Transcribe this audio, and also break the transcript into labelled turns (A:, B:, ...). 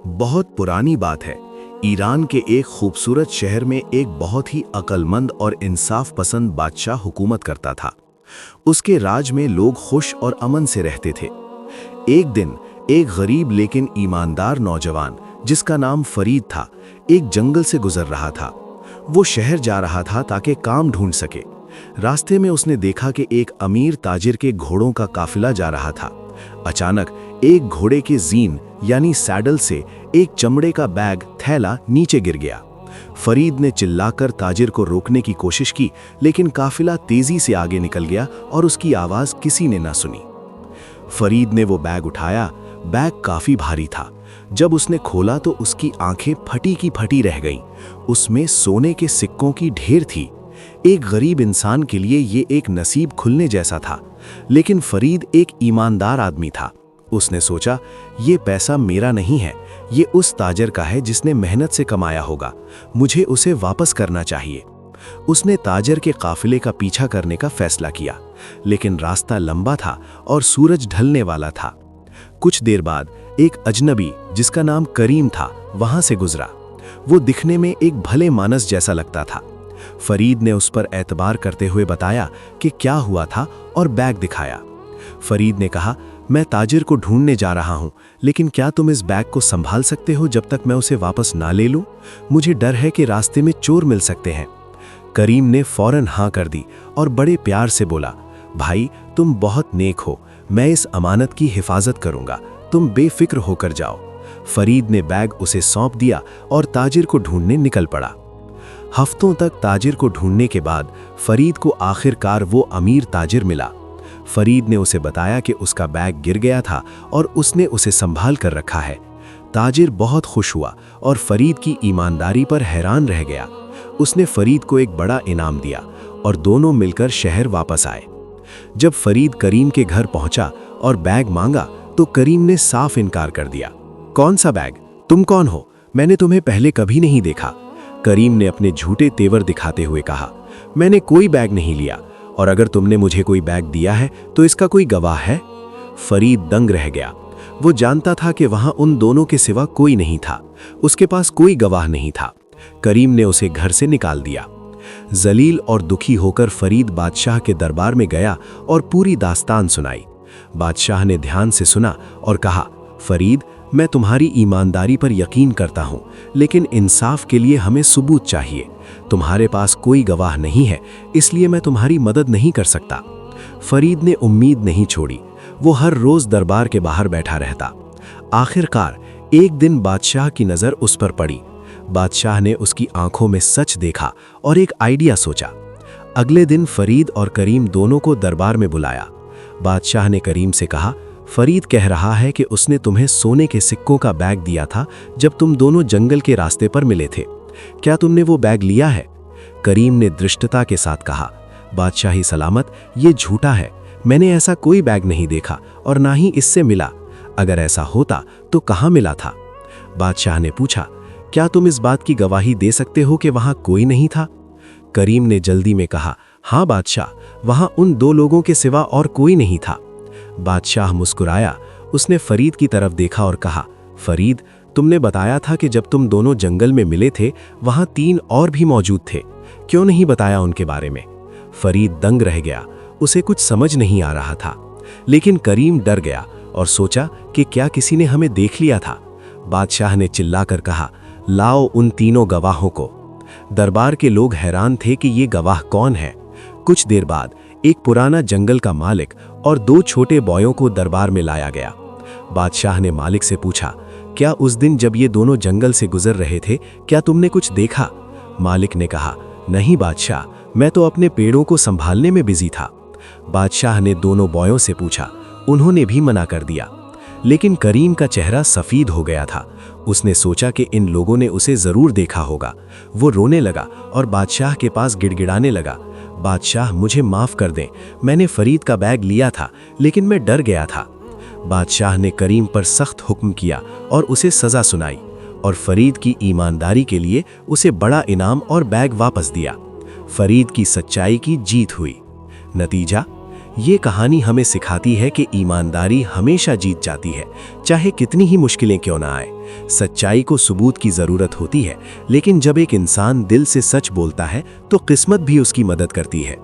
A: बहुत पुरानी बात है। ईरान के एक खूबसूरत शहर में एक बहुत ही अक्लमंद और इंसाफ पसंद बादशाह हुकूमत करता था। उसके राज में लोग खुश और अमन से रहते थे। एक दिन एक गरीब लेकिन ईमानदार नौजवान जिसका नाम फरीद था, एक जंगल से गुजर रहा था। वो शहर जा रहा था ताकि काम ढूंढ सके। रास्ते में उसने देखा कि एक अमीर ताजिर के घोड़ों का काफिला जा रहा था। अचानक एक घोड़े के जीन यानी सैडल से एक चमड़े का बैग थैला नीचे गिर गया। फरीद ने चिल्लाकर ताजिर को रोकने की कोशिश की, लेकिन काफिला तेजी से आगे निकल गया और उसकी आवाज किसी ने न सुनी। फरीद ने वो बैग उठाया। बैग काफी भारी था। जब उसने खोला तो उसकी आंखें फटी की फटी रह गईं। उसमें सोने के सिक्कों की ढेर थी। एक गरीब इंसान के लिए ये एक नसीब खुलने जैसा था, लेकिन फरीद एक ईमानदार आदमी था। उसने सोचा, ये पैसा मेरा नहीं है, ये उस ताजर का है जिसने मेहनत से कमाया होगा। मुझे उसे वापस करना चाहिए। उसने ताजर के काफिले का पीछा करने का फैसला किया, लेकिन रास्ता लंबा था और सूरज ढलने वाला था। कुछ देर बाद एक अजनबी जिसका नाम करीम था वहां से गुजरा। वो दिखने में एक भले मानस जैसा लगता था। फरीद ने उस पर एतबार करते हुए बताया कि क्या हुआ था और बैग दिखाया। फरीद ने कहा, मैं ताजिर को ढूंढने जा रहा हूं, लेकिन क्या तुम इस बैग को संभाल सकते हो जब तक मैं उसे वापस ना ले लूं? मुझे डर है कि रास्ते में चोर मिल सकते हैं। करीम ने फौरन हाँ कर दी और बड़े प्यार से बोला, भाई तुम बहुत नेक हो, मैं इस अमानत की हिफाजत करूंगा, तुम बेफिक्र होकर जाओ। फरीद ने बैग उसे सौंप दिया और ताजिर को ढूंढने निकल पड़ा। हफ्तों तक ताजिर को ढूंढने के बाद फरीद को आखिरकार वो अमीर ताजिर मिला। फरीद ने उसे बताया कि उसका बैग गिर गया था और उसने उसे संभाल कर रखा है। ताजिर बहुत खुश हुआ और फरीद की ईमानदारी पर हैरान रह गया। उसने फरीद को एक बड़ा इनाम दिया और दोनों मिलकर शहर वापस आए। जब फरीद करीम के घर पहुंचा और बैग मांगा तो करीम ने साफ इनकार कर दिया। कौन सा बैग? तुम कौन हो? मैंने तुम्हें पहले कभी नहीं देखा। करीम ने अपने झूठे तेवर दिखाते हुए कहा, मैंने कोई बैग नहीं लिया, और अगर तुमने मुझे कोई बैग दिया है तो इसका कोई गवाह है? फरीद दंग रह गया। वो जानता था कि वहां उन दोनों के सिवा कोई नहीं था। उसके पास कोई गवाह नहीं था। करीम ने उसे घर से निकाल दिया। जलील और दुखी होकर फरीद बादशाह के दरबार में गया और पूरी दास्तान सुनाई। बादशाह ने ध्यान से सुना और कहा, फरीद, मैं तुम्हारी ईमानदारी पर यकीन करता हूं, लेकिन इंसाफ के लिए हमें सबूत चाहिए। तुम्हारे पास कोई गवाह नहीं है, इसलिए मैं तुम्हारी मदद नहीं कर सकता। फरीद ने उम्मीद नहीं छोड़ी। वो हर रोज दरबार के बाहर बैठा रहता। आखिरकार एक दिन बादशाह की नज़र उस पर पड़ी। बादशाह ने उसकी आंखों में सच देखा और एक आइडिया सोचा। अगले दिन फरीद और करीम दोनों को दरबार में बुलाया। बादशाह ने करीम से कहा, फरीद कह रहा है कि उसने तुम्हें सोने के सिक्कों का बैग दिया था जब तुम दोनों जंगल के रास्ते पर मिले थे। क्या तुमने वो बैग लिया है? करीम ने दृष्टता के साथ कहा, बादशाही सलामत, ये झूठा है। मैंने ऐसा कोई बैग नहीं देखा और ना ही इससे मिला। अगर ऐसा होता तो कहाँ मिला था? बादशाह ने पूछा, क्या तुम इस बात की गवाही दे सकते हो कि वहां कोई नहीं था? करीम ने जल्दी में कहा, हाँ बादशाह, वहां उन दो लोगों के सिवा और कोई नहीं था। बादशाह मुस्कुराया। उसने फरीद की तरफ देखा और कहा, फरीद, तुमने बताया था कि जब तुम दोनों जंगल में मिले थे वहां 3 और भी मौजूद थे। क्यों नहीं बताया उनके बारे में? फरीद दंग रह गया। उसे कुछ समझ नहीं आ रहा था। लेकिन करीम डर गया और सोचा कि क्या किसी ने हमें देख लिया था। बादशाह ने चिल्लाकर कहा, लाओ उन तीनों गवाहों को। दरबार के लोग हैरान थे कि ये गवाह कौन है। कुछ देर बाद एक पुराना जंगल का मालिक और 2 छोटे बॉयों को दरबार में लाया गया। बादशाह ने मालिक से पूछा, क्या उस दिन जब ये दोनों जंगल से गुजर रहे थे, क्या तुमने कुछ देखा? मालिक ने कहा, नहीं बादशाह, मैं तो अपने पेड़ों को संभालने में बिजी था। बादशाह ने दोनों बॉयों से पूछा। उन्होंने भी मना कर दिया। लेकिन करीम का चेहरा सफेद हो गया था। उसने सोचा कि इन लोगों ने उसे जरूर देखा होगा। वो रोने लगा और बादशाह के पास गिड़गिड़ाने लगा, बादशाह, मुझे माफ कर दें, मैंने फरीद का बैग लिया था, लेकिन मैं डर गया था। बादशाह ने करीम पर सख्त हुक्म किया और उसे सजा सुनाई और फरीद की ईमानदारी के लिए उसे बड़ा इनाम और बैग वापस दिया। फरीद की सच्चाई की जीत हुई। नतीजा, ये कहानी हमें सिखाती है कि ईमानदारी हमेशा जीत जाती है, चाहे कितनी ही मुश्किलें क्यों ना आए। सच्चाई को सबूत की ज़रूरत होती है, लेकिन जब एक इंसान दिल से सच बोलता है तो किस्मत भी उसकी मदद करती है।